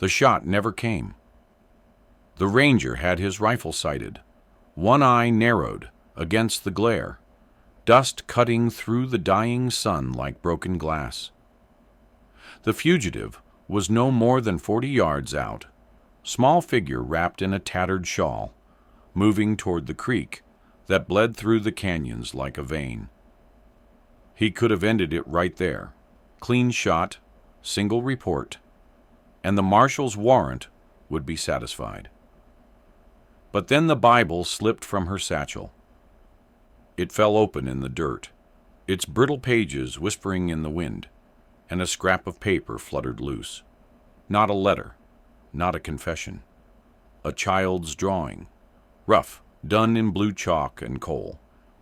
The shot never came. The ranger had his rifle sighted, one eye narrowed against the glare, dust cutting through the dying sun like broken glass. The fugitive was no more than 40 yards out, small figure wrapped in a tattered shawl, moving toward the creek that bled through the canyons like a vein. He could have ended it right there, clean shot, single report, and the marshal's warrant would be satisfied. But then the Bible slipped from her satchel. It fell open in the dirt, its brittle pages whispering in the wind, and a scrap of paper fluttered loose. Not a letter, not a confession. A child's drawing, rough, done in blue chalk and coal,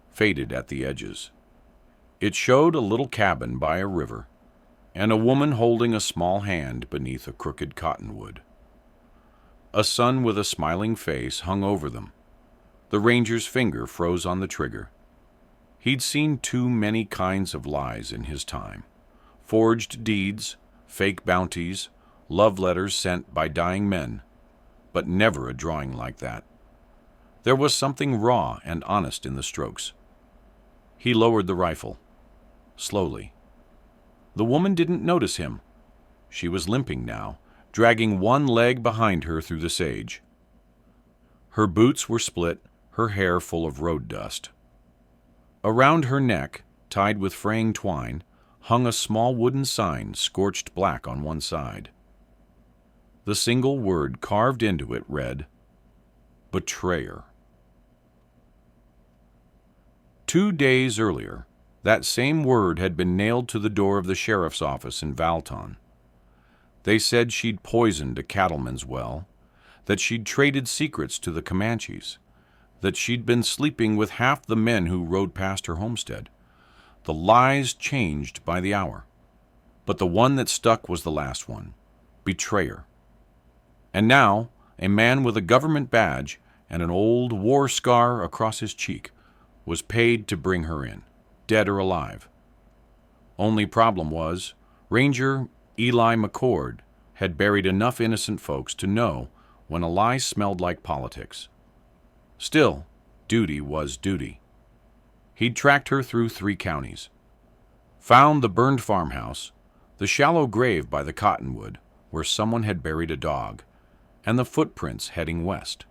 faded at the edges. It showed a little cabin by a river, and a woman holding a small hand beneath a crooked cottonwood. A sun with a smiling face hung over them. The ranger's finger froze on the trigger. He'd seen too many kinds of lies in his time. Forged deeds, fake bounties, love letters sent by dying men, but never a drawing like that. There was something raw and honest in the strokes. He lowered the rifle, slowly. The woman didn't notice him. She was limping now, dragging one leg behind her through the sage. Her boots were split, her hair full of road dust. Around her neck, tied with fraying twine, hung a small wooden sign scorched black on one side. The single word carved into it read, "Betrayer." 2 days earlier, that same word had been nailed to the door of the sheriff's office in Valton. They said she'd poisoned a cattleman's well, that she'd traded secrets to the Comanches, that she'd been sleeping with half the men who rode past her homestead. The lies changed by the hour, but the one that stuck was the last one, betrayer. And now, a man with a government badge and an old war scar across his cheek was paid to bring her in, dead or alive. Only problem was, Ranger Eli McCord had buried enough innocent folks to know when a lie smelled like politics. Still, duty was duty. He'd tracked her through 3 counties, found the burned farmhouse, the shallow grave by the cottonwood where someone had buried a dog, and the footprints heading west.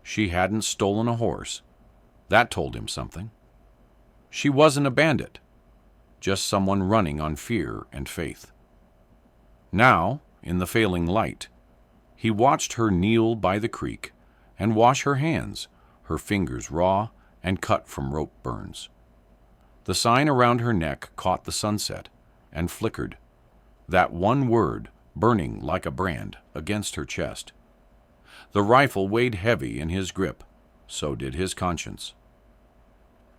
She hadn't stolen a horse. That told him something. She wasn't a bandit, just someone running on fear and faith. Now, in the failing light, he watched her kneel by the creek and wash her hands, her fingers raw and cut from rope burns. The sign around her neck caught the sunset and flickered, that one word burning like a brand against her chest. The rifle weighed heavy in his grip, so did his conscience.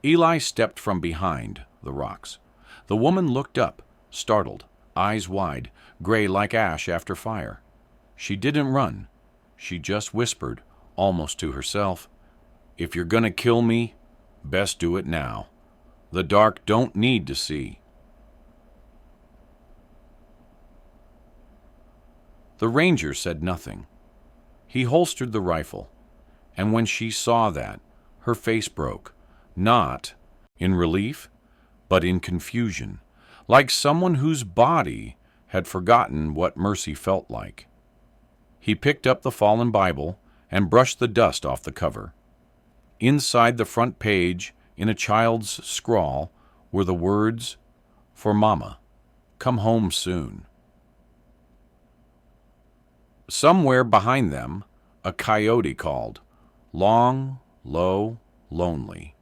Eli stepped from behind the rocks. The woman looked up, startled, eyes wide, gray like ash after fire. She didn't run. She just whispered, almost to herself, "If you're gonna kill me, best do it now. The dark don't need to see." The ranger said nothing. He holstered the rifle, and when she saw that, her face broke, not in relief, but in confusion, like someone whose body had forgotten what mercy felt like. He picked up the fallen Bible and brushed the dust off the cover. Inside the front page, in a child's scrawl, were the words, "For Mama, come home soon." Somewhere behind them, a coyote called, long, low, lonely.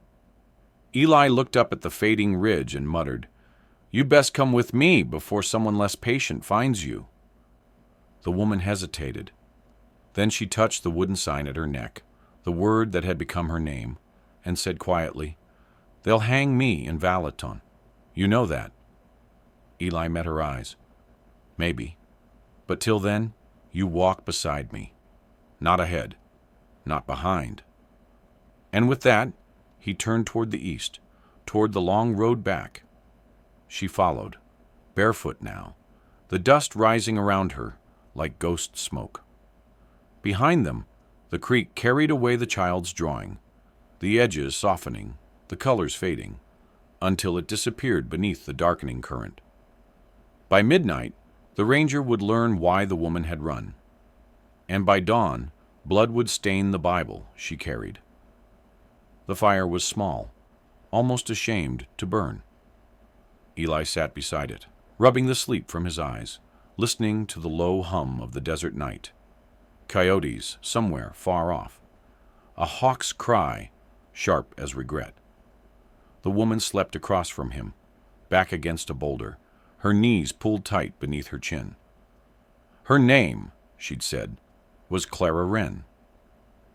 Eli looked up at the fading ridge and muttered, "You best come with me before someone less patient finds you." The woman hesitated. Then she touched the wooden sign at her neck, the word that had become her name, and said quietly, "They'll hang me in Valaton. You know that." Eli met her eyes. "Maybe. But till then, you walk beside me. Not ahead. Not behind." And with that, he turned toward the east, toward the long road back. She followed, barefoot now, the dust rising around her, like ghost smoke. Behind them, the creek carried away the child's drawing, the edges softening, the colors fading, until it disappeared beneath the darkening current. By midnight, the ranger would learn why the woman had run, and by dawn, blood would stain the Bible she carried. The fire was small, almost ashamed to burn. Eli sat beside it, rubbing the sleep from his eyes, listening to the low hum of the desert night. Coyotes somewhere far off. A hawk's cry, sharp as regret. The woman slept across from him, back against a boulder, her knees pulled tight beneath her chin. Her name, she'd said, was Clara Wren.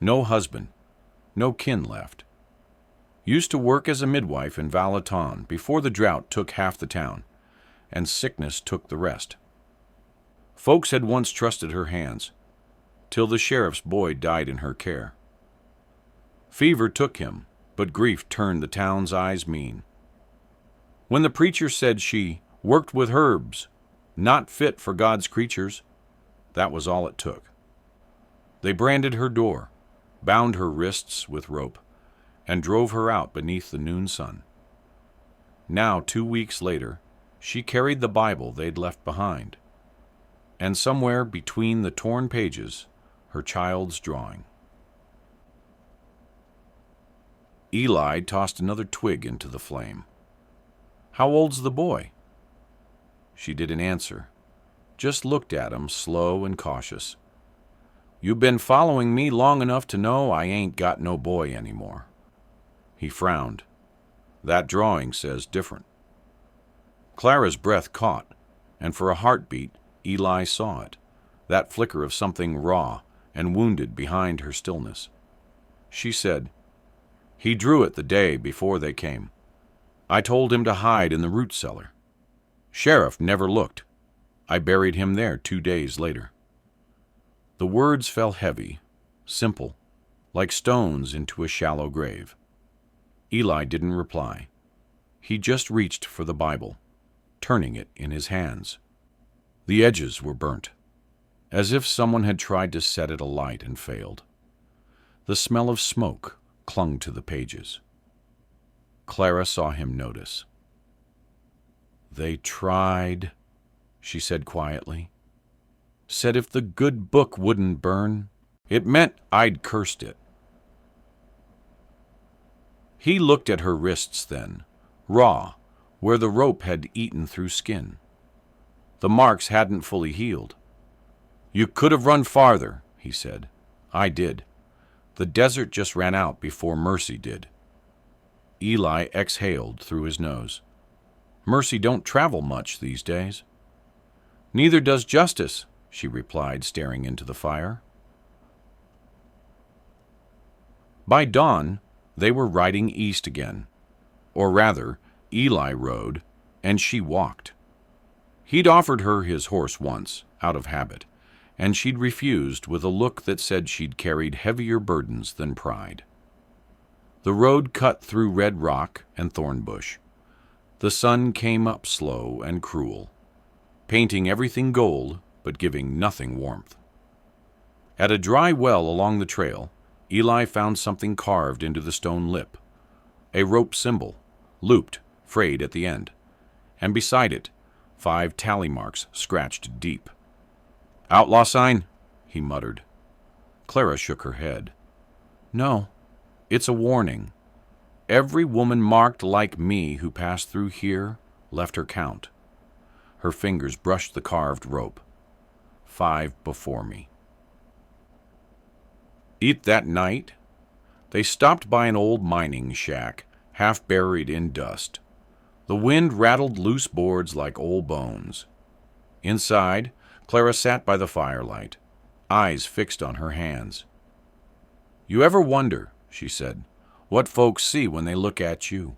No husband, no kin left. Used to work as a midwife in Valaton before the drought took half the town, and sickness took the rest. Folks had once trusted her hands, till the sheriff's boy died in her care. Fever took him, but grief turned the town's eyes mean. When the preacher said she worked with herbs, not fit for God's creatures, that was all it took. They branded her door, bound her wrists with rope, and drove her out beneath the noon sun. Now, 2 weeks later, she carried the Bible they'd left behind, and somewhere between the torn pages, her child's drawing. Eli tossed another twig into the flame. "How old's the boy?" She didn't answer, just looked at him, slow and cautious. "You been following me long enough to know I ain't got no boy anymore." He frowned. "That drawing says different." Clara's breath caught, and for a heartbeat, Eli saw it, that flicker of something raw and wounded behind her stillness. She said, "He drew it the day before they came. I told him to hide in the root cellar. Sheriff never looked. I buried him there 2 days later." The words fell heavy, simple, like stones into a shallow grave. Eli didn't reply. He just reached for the Bible, turning it in his hands. The edges were burnt, as if someone had tried to set it alight and failed. The smell of smoke clung to the pages. Clara saw him notice. "They tried," she said quietly. "Said if the good book wouldn't burn, it meant I'd cursed it." He looked at her wrists then, raw, where the rope had eaten through skin. The marks hadn't fully healed. "You could have run farther," he said. "I did. The desert just ran out before Mercy did." Eli exhaled through his nose. "Mercy don't travel much these days." "Neither does Justice," she replied, staring into the fire. By dawn, they were riding east again. Or rather, Eli rode, and she walked. He'd offered her his horse once, out of habit, and she'd refused with a look that said she'd carried heavier burdens than pride. The road cut through red rock and thorn bush. The sun came up slow and cruel, painting everything gold but giving nothing warmth. At a dry well along the trail, Eli found something carved into the stone lip, a rope symbol, looped, frayed at the end, and beside it, 5 tally marks scratched deep. "Outlaw sign?" he muttered. Clara shook her head. "No, it's a warning. Every woman marked like me who passed through here left her count." Her fingers brushed the carved rope. 5 before me. That night, they stopped by an old mining shack, half buried in dust. The wind rattled loose boards like old bones. Inside, Clara sat by the firelight, eyes fixed on her hands. "You ever wonder," she said, "what folks see when they look at you,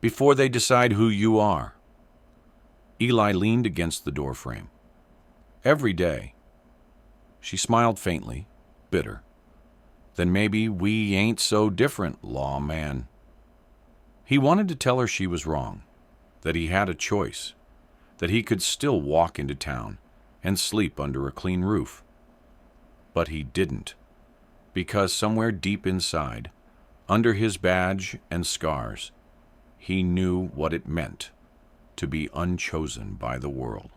before they decide who you are?" Eli leaned against the doorframe. "Every day." She smiled faintly, bitter. "Then maybe we ain't so different, lawman." He wanted to tell her she was wrong, that he had a choice, that he could still walk into town and sleep under a clean roof. But he didn't, because somewhere deep inside, under his badge and scars, he knew what it meant to be unchosen by the world.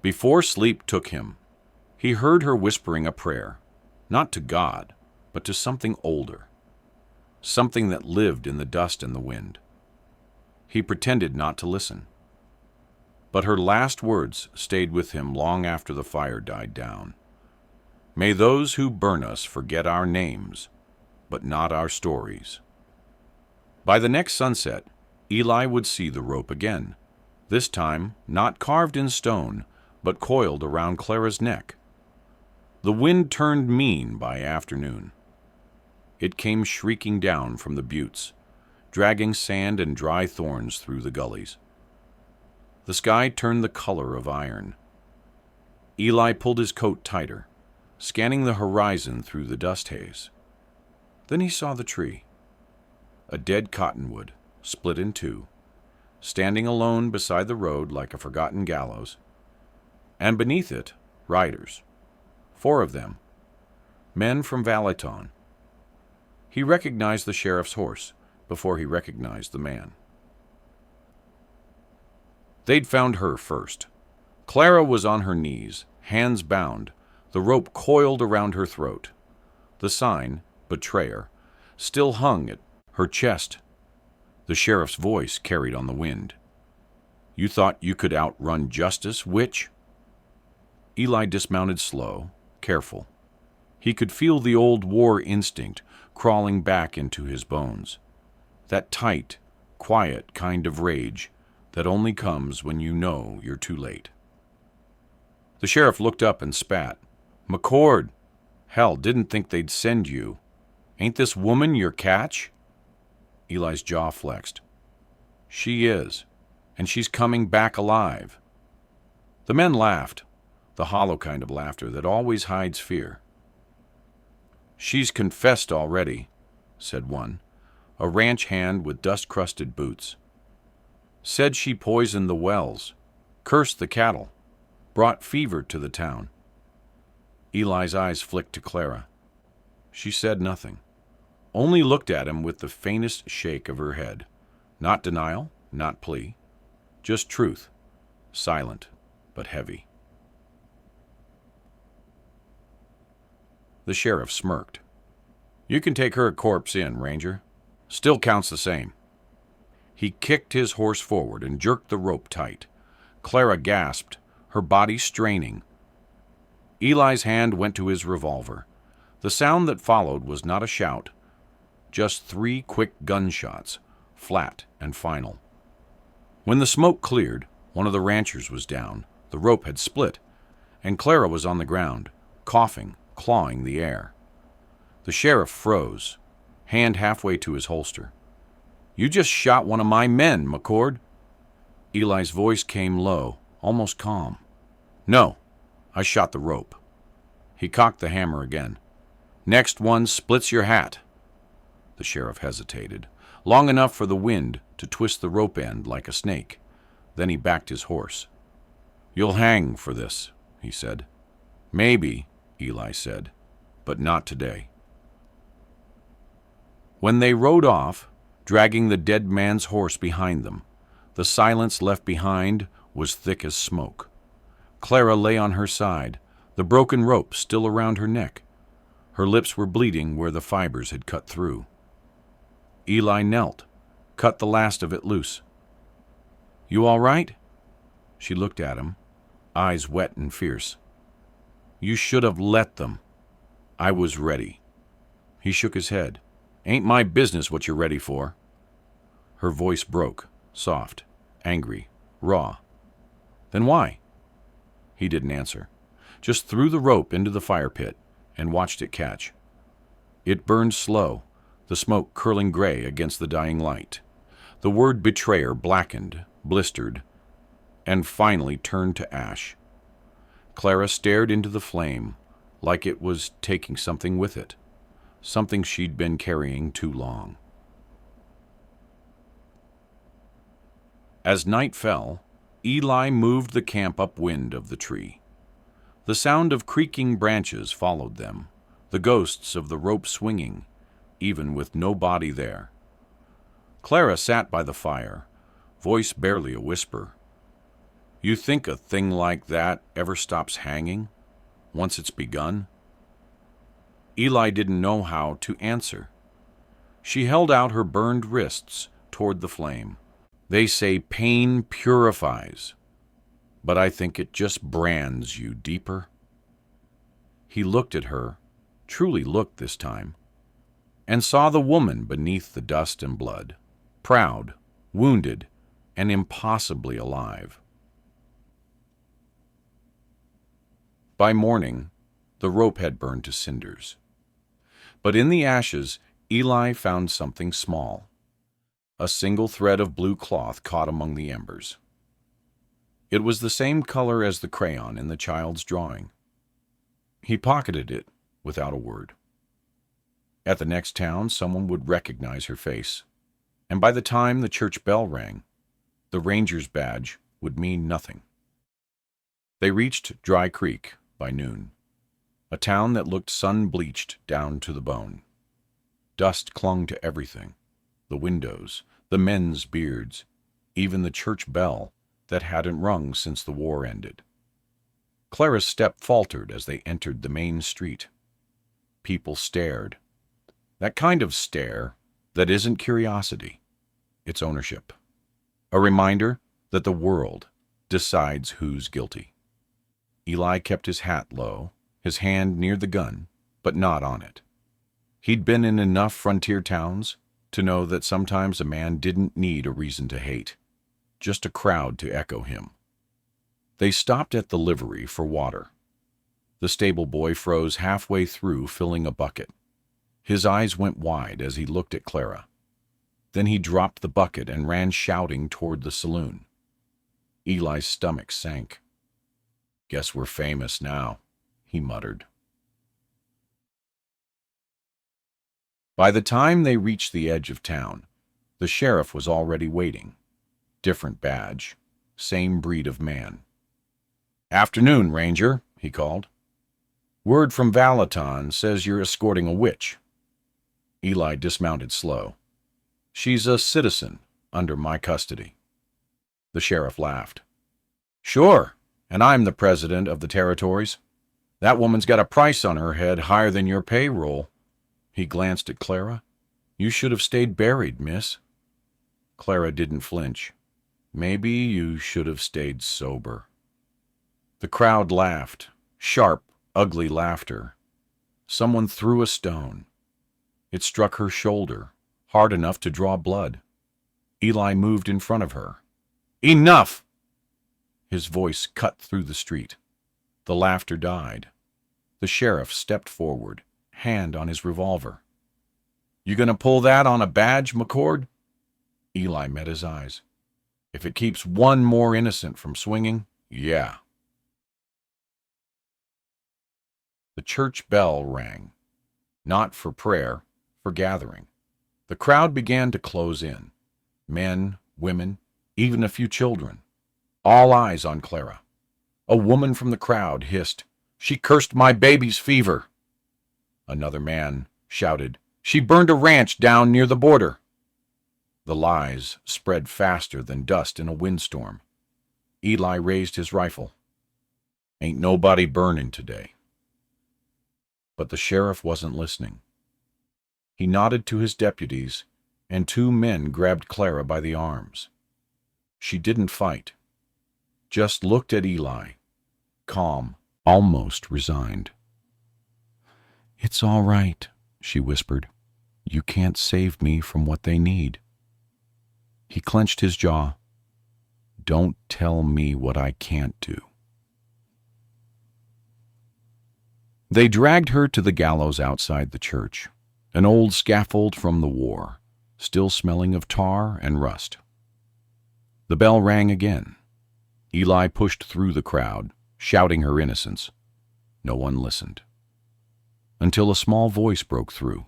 Before sleep took him, he heard her whispering a prayer, not to God, but to something older, something that lived in the dust and the wind. He pretended not to listen, but her last words stayed with him long after the fire died down. May those who burn us forget our names, but not our stories. By the next sunset, Eli would see the rope again, this time not carved in stone, but coiled around Clara's neck. The wind turned mean by afternoon. It came shrieking down from the buttes, dragging sand and dry thorns through the gullies. The sky turned the color of iron. Eli pulled his coat tighter, scanning the horizon through the dust haze. Then he saw the tree, a dead cottonwood, split in two, standing alone beside the road like a forgotten gallows, and beneath it, riders, 4 of them, men from Valaton. He recognized the sheriff's horse before he recognized the man. They'd found her first. Clara was on her knees, hands bound, the rope coiled around her throat. The sign, Betrayer, still hung at her chest. The sheriff's voice carried on the wind. You thought you could outrun justice, witch? Eli dismounted slow, careful. He could feel the old war instinct crawling back into his bones. That tight, quiet kind of rage that only comes when you know you're too late. The sheriff looked up and spat. McCord! Hell, didn't think they'd send you. Ain't this woman your catch? Eli's jaw flexed. She is, and she's coming back alive. The men laughed, the hollow kind of laughter that always hides fear. She's confessed already, said one, a ranch hand with dust-crusted boots. Said she poisoned the wells, cursed the cattle, brought fever to the town. Eli's eyes flicked to Clara. She said nothing, only looked at him with the faintest shake of her head. Not denial, not plea, just truth, silent but heavy. The sheriff smirked. You can take her corpse in, Ranger. Still counts the same. He kicked his horse forward and jerked the rope tight. Clara gasped, her body straining. Eli's hand went to his revolver. The sound that followed was not a shout, just 3 quick gunshots, flat and final. When the smoke cleared, one of the ranchers was down, the rope had split, and Clara was on the ground, coughing, clawing the air. The sheriff froze, hand halfway to his holster. You just shot one of my men, McCord. Eli's voice came low, almost calm. No, I shot the rope. He cocked the hammer again. Next one splits your hat. The sheriff hesitated, long enough for the wind to twist the rope end like a snake. Then he backed his horse. You'll hang for this, he said. Maybe, Eli said, but not today. When they rode off, dragging the dead man's horse behind them, the silence left behind was thick as smoke. Clara lay on her side, the broken rope still around her neck. Her lips were bleeding where the fibers had cut through. Eli knelt, cut the last of it loose. You all right? She looked at him, eyes wet and fierce. You should have let them. I was ready. He shook his head. Ain't my business what you're ready for. Her voice broke, soft, angry, raw. Then why? He didn't answer, just threw the rope into the fire pit and watched it catch. It burned slow, the smoke curling gray against the dying light. The word betrayer blackened, blistered, and finally turned to ash. Clara stared into the flame like it was taking something with it, something she'd been carrying too long. As night fell, Eli moved the camp upwind of the tree. The sound of creaking branches followed them, the ghosts of the rope swinging, even with no body there. Clara sat by the fire, voice barely a whisper. You think a thing like that ever stops hanging, once it's begun? Eli didn't know how to answer. She held out her burned wrists toward the flame. They say pain purifies, but I think it just brands you deeper. He looked at her, truly looked this time, and saw the woman beneath the dust and blood, proud, wounded, and impossibly alive. By morning, the rope had burned to cinders. But in the ashes, Eli found something small, a single thread of blue cloth caught among the embers. It was the same color as the crayon in the child's drawing. He pocketed it without a word. At the next town, someone would recognize her face, and by the time the church bell rang, the ranger's badge would mean nothing. They reached Dry Creek by noon, a town that looked sun-bleached down to the bone. Dust clung to everything, the windows, the men's beards, even the church bell that hadn't rung since the war ended. Clara's step faltered as they entered the main street. People stared. That kind of stare that isn't curiosity, it's ownership. A reminder that the world decides who's guilty. Eli kept his hat low, his hand near the gun, but not on it. He'd been in enough frontier towns to know that sometimes a man didn't need a reason to hate, just a crowd to echo him. They stopped at the livery for water. The stable boy froze halfway through filling a bucket. His eyes went wide as he looked at Clara. Then he dropped the bucket and ran shouting toward the saloon. Eli's stomach sank. Guess we're famous now, he muttered. By the time they reached the edge of town, the sheriff was already waiting. Different badge, same breed of man. Afternoon, Ranger, he called. Word from Valaton says you're escorting a witch. Eli dismounted slow. She's a citizen under my custody. The sheriff laughed. Sure, and I'm the president of the territories. That woman's got a price on her head higher than your payroll. He glanced at Clara. You should have stayed buried, miss. Clara didn't flinch. Maybe you should have stayed sober. The crowd laughed, sharp, ugly laughter. Someone threw a stone. It struck her shoulder, hard enough to draw blood. Eli moved in front of her. Enough! His voice cut through the street. The laughter died. The sheriff stepped forward, hand on his revolver. You gonna pull that on a badge, McCord? Eli met his eyes. If it keeps one more innocent from swinging, yeah. The church bell rang. Not for prayer, for gathering. The crowd began to close in. Men, women, even a few children. All eyes on Clara. A woman from the crowd hissed, She cursed my baby's fever. Another man shouted, She burned a ranch down near the border. The lies spread faster than dust in a windstorm. Eli raised his rifle. Ain't nobody burning today. But the sheriff wasn't listening. He nodded to his deputies, and two men grabbed Clara by the arms. She didn't fight, just looked at Eli, calm, almost resigned. It's all right, she whispered. You can't save me from what they need. He clenched his jaw. Don't tell me what I can't do. They dragged her to the gallows outside the church, an old scaffold from the war, still smelling of tar and rust. The bell rang again. Eli pushed through the crowd, shouting her innocence. No one listened. Until a small voice broke through.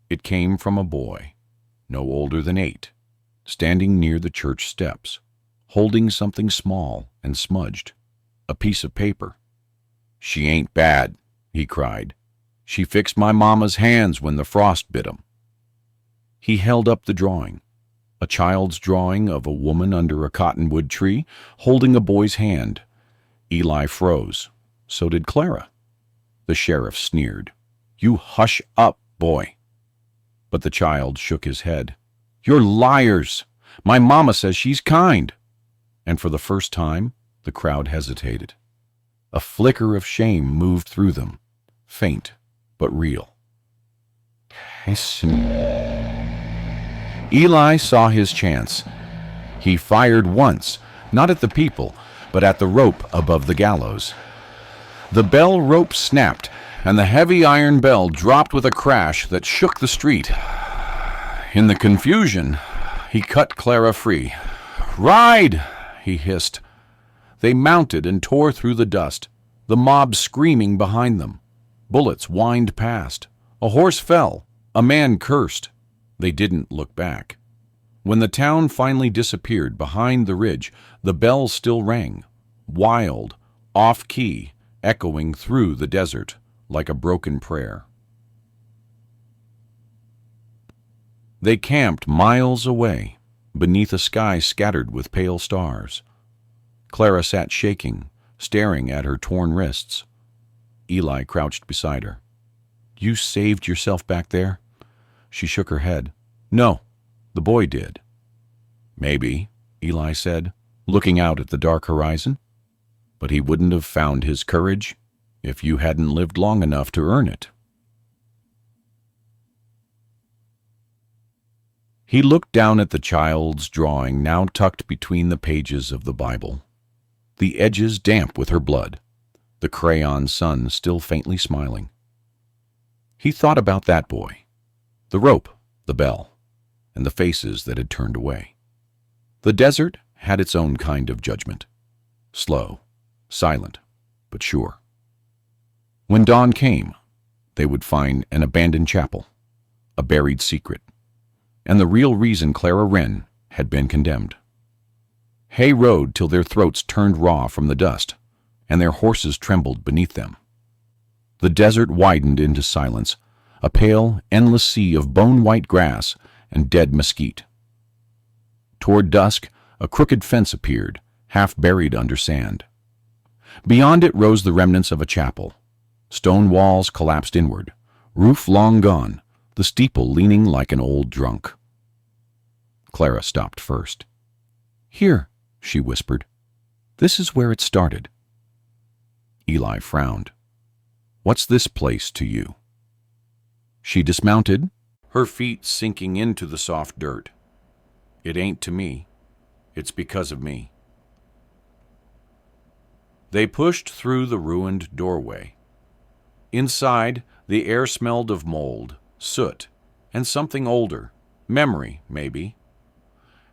It came from a boy, no older than 8, standing near the church steps, holding something small and smudged, a piece of paper. "She ain't bad," he cried. "She fixed my mama's hands when the frost bit 'em." He held up the drawing, a child's drawing of a woman under a cottonwood tree, holding a boy's hand. Eli froze. So did Clara. The sheriff sneered. "You hush up, boy." But the child shook his head. "You're liars. My mama says she's kind." And for the first time, the crowd hesitated. A flicker of shame moved through them, faint but real. Eli saw his chance. He fired once, not at the people, but at the rope above the gallows. The bell rope snapped, and the heavy iron bell dropped with a crash that shook the street. In the confusion, he cut Clara free. "Ride!" he hissed. They mounted and tore through the dust, the mob screaming behind them. Bullets whined past. A horse fell. A man cursed. They didn't look back. When the town finally disappeared behind the ridge, the bell still rang, wild, off-key, echoing through the desert like a broken prayer. They camped miles away, beneath a sky scattered with pale stars. Clara sat shaking, staring at her torn wrists. Eli crouched beside her. "You saved yourself back there?" She shook her head. "No, the boy did." "Maybe," Eli said, looking out at the dark horizon. "But he wouldn't have found his courage if you hadn't lived long enough to earn it." He looked down at the child's drawing, now tucked between the pages of the Bible, the edges damp with her blood, the crayon sun still faintly smiling. He thought about that boy, the rope, the bell, and the faces that had turned away. The desert had its own kind of judgment, slow, silent, but sure. When dawn came, they would find an abandoned chapel, a buried secret, and the real reason Clara Wren had been condemned. Hay rode till their throats turned raw from the dust, and their horses trembled beneath them. The desert widened into silence, a pale, endless sea of bone-white grass and dead mesquite. Toward dusk, a crooked fence appeared, half buried under sand. Beyond it rose the remnants of a chapel. Stone walls collapsed inward, roof long gone, the steeple leaning like an old drunk. Clara stopped first. "Here," she whispered. "This is where it started." Eli frowned. "What's this place to you?" She dismounted, her feet sinking into the soft dirt. "It ain't to me. It's because of me." They pushed through the ruined doorway. Inside, the air smelled of mold, soot, and something older, memory, maybe.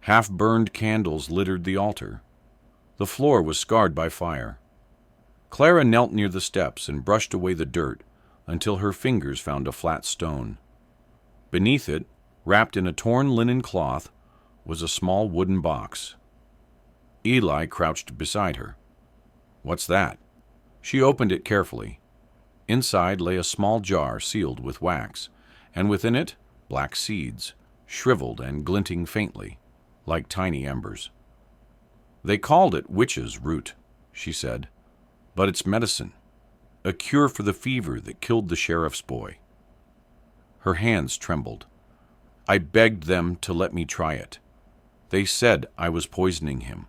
Half-burned candles littered the altar. The floor was scarred by fire. Clara knelt near the steps and brushed away the dirt until her fingers found a flat stone. Beneath it, wrapped in a torn linen cloth, was a small wooden box. Eli crouched beside her. "What's that?" She opened it carefully. Inside lay a small jar sealed with wax, and within it, black seeds, shriveled and glinting faintly, like tiny embers. "They called it witch's root," she said, "but it's medicine, a cure for the fever that killed the sheriff's boy." Her hands trembled. "I begged them to let me try it. They said I was poisoning him.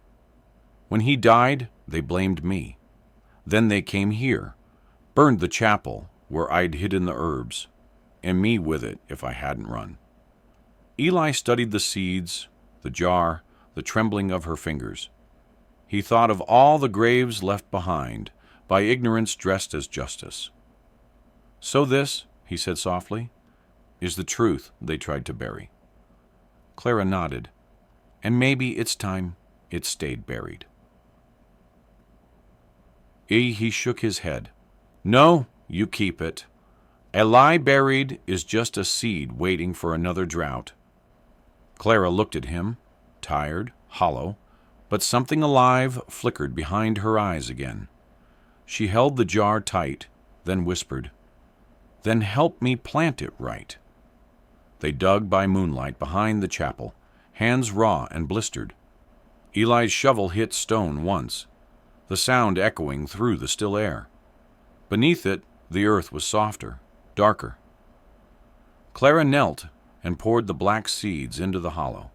When he died, they blamed me. Then they came here, burned the chapel where I'd hidden the herbs, and me with it if I hadn't run." Eli studied the seeds, the jar, the trembling of her fingers. He thought of all the graves left behind by ignorance dressed as justice. "So this," he said softly, "is the truth they tried to bury." Clara nodded. "And maybe it's time it stayed buried." He shook his head. "No, you keep it. A lie buried is just a seed waiting for another drought." Clara looked at him, tired, hollow, But something alive flickered behind her eyes again. She held the jar tight, then whispered, "Then help me plant it right." They dug by moonlight behind the chapel, hands raw and blistered. Eli's shovel hit stone once, the sound echoing through the still air. Beneath it, the earth was softer, darker. Clara knelt and poured the black seeds into the hollow.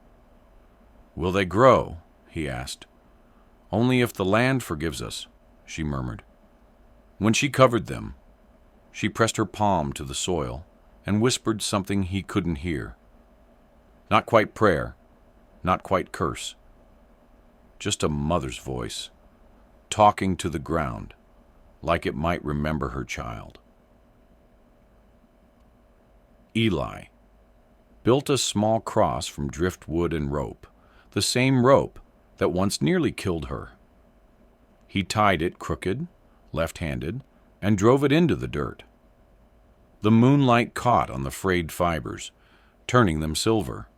"Will they grow?" he asked. "Only if the land forgives us," she murmured. When she covered them, she pressed her palm to the soil and whispered something he couldn't hear. Not quite prayer, not quite curse. Just a mother's voice, talking to the ground, like it might remember her child. Eli built a small cross from driftwood and rope, the same rope that once nearly killed her. He tied it crooked, left-handed, and drove it into the dirt. The moonlight caught on the frayed fibers, turning them silver.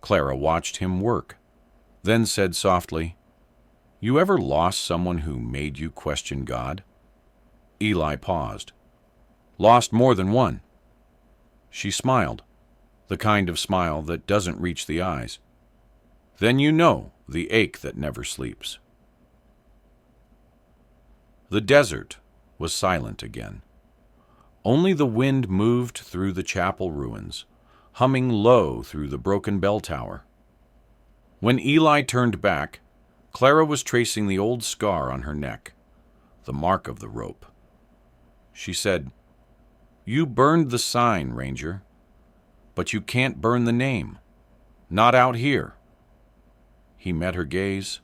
Clara watched him work, then said softly, "You ever lost someone who made you question God?" Eli paused. "Lost more than one." She smiled, the kind of smile that doesn't reach the eyes. "Then you know the ache that never sleeps." The desert was silent again. Only the wind moved through the chapel ruins, humming low through the broken bell tower. When Eli turned back, Clara was tracing the old scar on her neck, the mark of the rope. She said, "You burned the sign, Ranger, but you can't burn the name. Not out here." He met her gaze.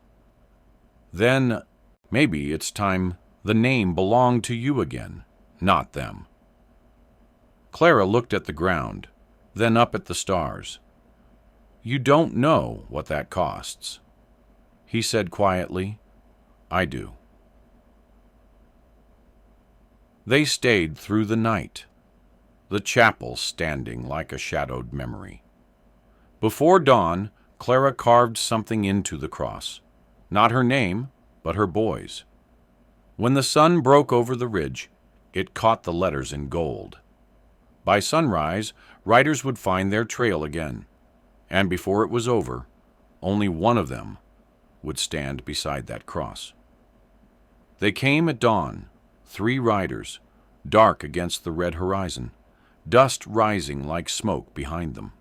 "Then maybe it's time the name belonged to you again, not them." Clara looked at the ground, then up at the stars. "You don't know what that costs." He said quietly, "I do." They stayed through the night, the chapel standing like a shadowed memory. Before dawn, Clara carved something into the cross, not her name, but her boy's. When the sun broke over the ridge, it caught the letters in gold. By sunrise, riders would find their trail again, and before it was over, only one of them would stand beside that cross. They came at dawn, 3 riders, dark against the red horizon, dust rising like smoke behind them.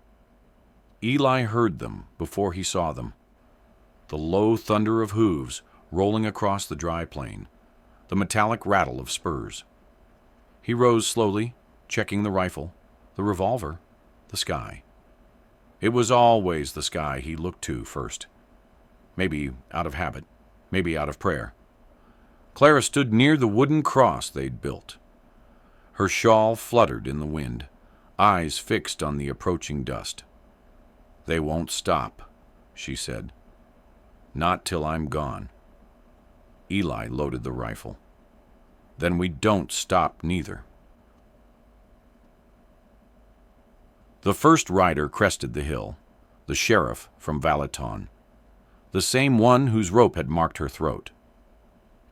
Eli heard them before he saw them, the low thunder of hooves rolling across the dry plain, the metallic rattle of spurs. He rose slowly, checking the rifle, the revolver, the sky. It was always the sky he looked to first. Maybe out of habit, maybe out of prayer. Clara stood near the wooden cross they'd built. Her shawl fluttered in the wind, eyes fixed on the approaching dust. "They won't stop," she said. "Not till I'm gone." Eli loaded the rifle. "Then we don't stop neither." The first rider crested the hill, the sheriff from Valaton, the same one whose rope had marked her throat.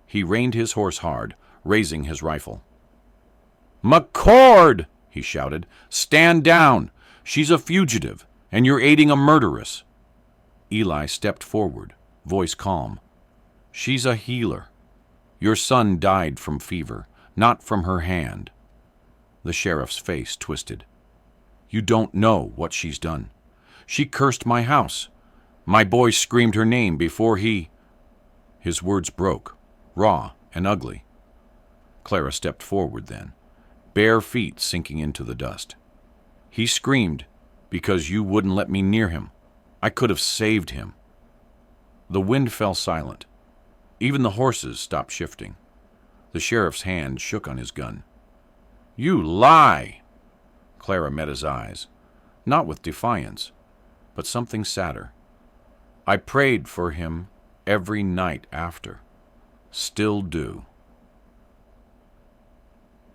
He reined his horse hard, raising his rifle. "McCord!" he shouted. "Stand down! She's a fugitive, and you're aiding a murderess." Eli stepped forward, voice calm. "She's a healer. Your son died from fever, not from her hand." The sheriff's face twisted. "You don't know what she's done. She cursed my house. My boy screamed her name before he—" His words broke, raw and ugly. Clara stepped forward then, bare feet sinking into the dust. "He screamed because you wouldn't let me near him. I could have saved him." The wind fell silent. Even the horses stopped shifting. The sheriff's hand shook on his gun. "You lie!" Clara met his eyes, not with defiance, but something sadder. "I prayed for him every night after. Still do."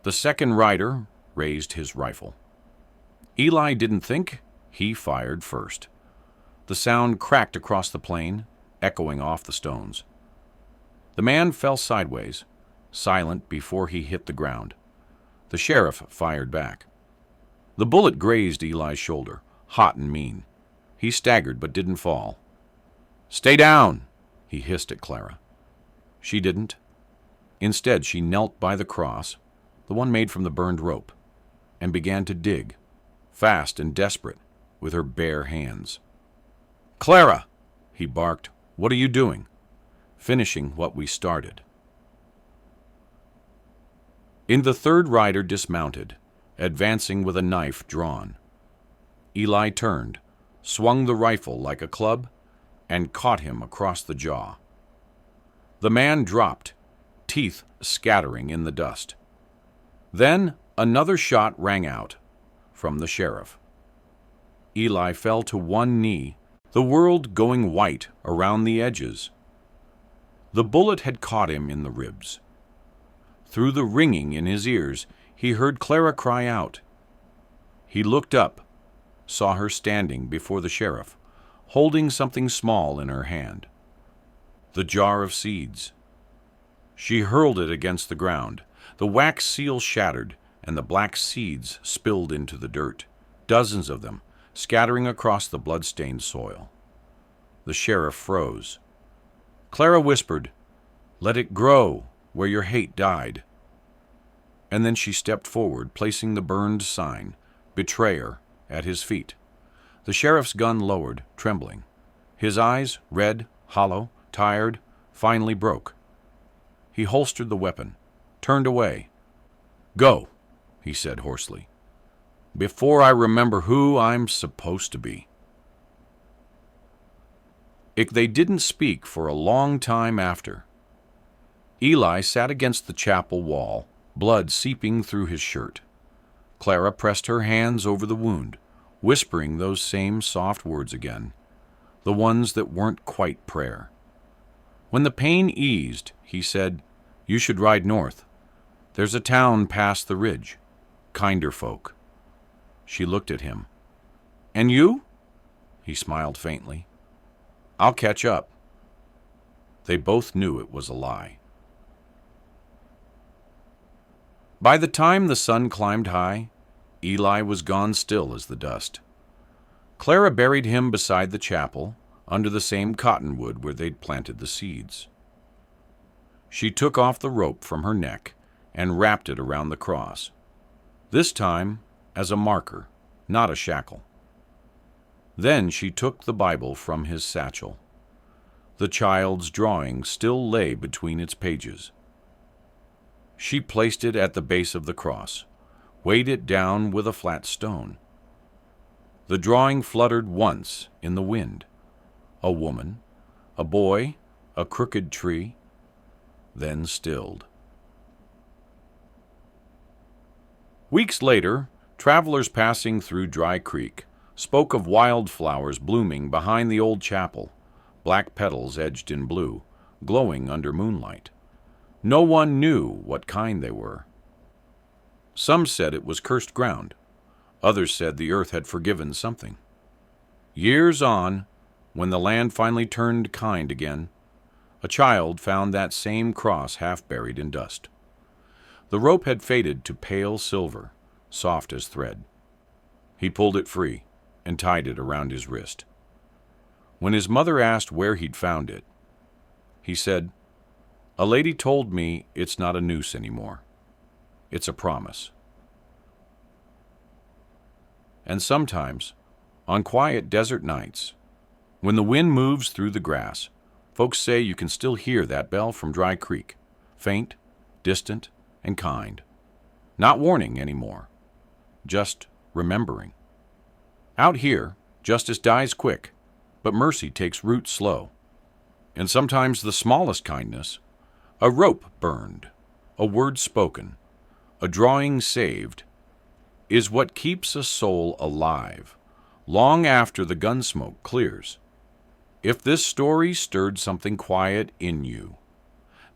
The second rider raised his rifle. Eli didn't think. He fired first. The sound cracked across the plain, echoing off the stones. The man fell sideways, silent before he hit the ground. The sheriff fired back. The bullet grazed Eli's shoulder, hot and mean. He staggered but didn't fall. "Stay down!" he hissed at Clara. She didn't. Instead, she knelt by the cross, the one made from the burned rope, and began to dig, fast and desperate, with her bare hands. "Clara!" he barked. "What are you doing?" "Finishing what we started." The third rider dismounted, advancing with a knife drawn. Eli turned, swung the rifle like a club, and caught him across the jaw. The man dropped, teeth scattering in the dust. Then another shot rang out from the sheriff. Eli fell to one knee, the world going white around the edges. The bullet had caught him in the ribs. Through the ringing in his ears, he heard Clara cry out. He looked up, saw her standing before the sheriff, holding something small in her hand. The jar of seeds. She hurled it against the ground. The wax seal shattered, and the black seeds spilled into the dirt, dozens of them, scattering across the blood-stained soil. The sheriff froze. Clara whispered, "Let it grow where your hate died." And then she stepped forward, placing the burned sign, "Betrayer," at his feet. The sheriff's gun lowered, trembling. His eyes, red, hollow, tired, finally broke. He holstered the weapon, turned away. "Go," he said hoarsely, "before I remember who I'm supposed to be." They didn't speak for a long time after. Eli sat against the chapel wall, blood seeping through his shirt. Clara pressed her hands over the wound, whispering those same soft words again, the ones that weren't quite prayer. When the pain eased, he said, "You should ride north. There's a town past the ridge. Kinder folk." She looked at him. "And you?" He smiled faintly. "I'll catch up." They both knew it was a lie. By the time the sun climbed high, Eli was gone still as the dust. Clara buried him beside the chapel, under the same cottonwood where they'd planted the seeds. She took off the rope from her neck and wrapped it around the cross, this time as a marker, not a shackle. Then she took the Bible from his satchel. The child's drawing still lay between its pages. She placed it at the base of the cross, weighed it down with a flat stone. The drawing fluttered once in the wind. A woman, a boy, a crooked tree, then stilled. Weeks later, travelers passing through Dry Creek spoke of wildflowers blooming behind the old chapel, black petals edged in blue, glowing under moonlight. No one knew what kind they were. Some said it was cursed ground. Others said the earth had forgiven something. Years on, when the land finally turned kind again, a child found that same cross half buried in dust. The rope had faded to pale silver, soft as thread. He pulled it free and tied it around his wrist. When his mother asked where he'd found it, he said, "A lady told me it's not a noose anymore. It's a promise." And sometimes, on quiet desert nights, when the wind moves through the grass, folks say you can still hear that bell from Dry Creek, faint, distant, and kind. Not warning anymore, just remembering. Out here, justice dies quick, but mercy takes root slow. And sometimes the smallest kindness, a rope burned, a word spoken, a drawing saved, is what keeps a soul alive long after the gun smoke clears. If this story stirred something quiet in you,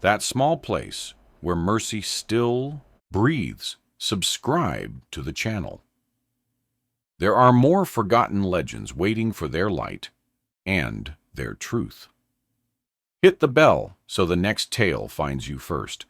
that small place where mercy still breathes, subscribe to the channel. There are more forgotten legends waiting for their light and their truth. Hit the bell so the next tale finds you first.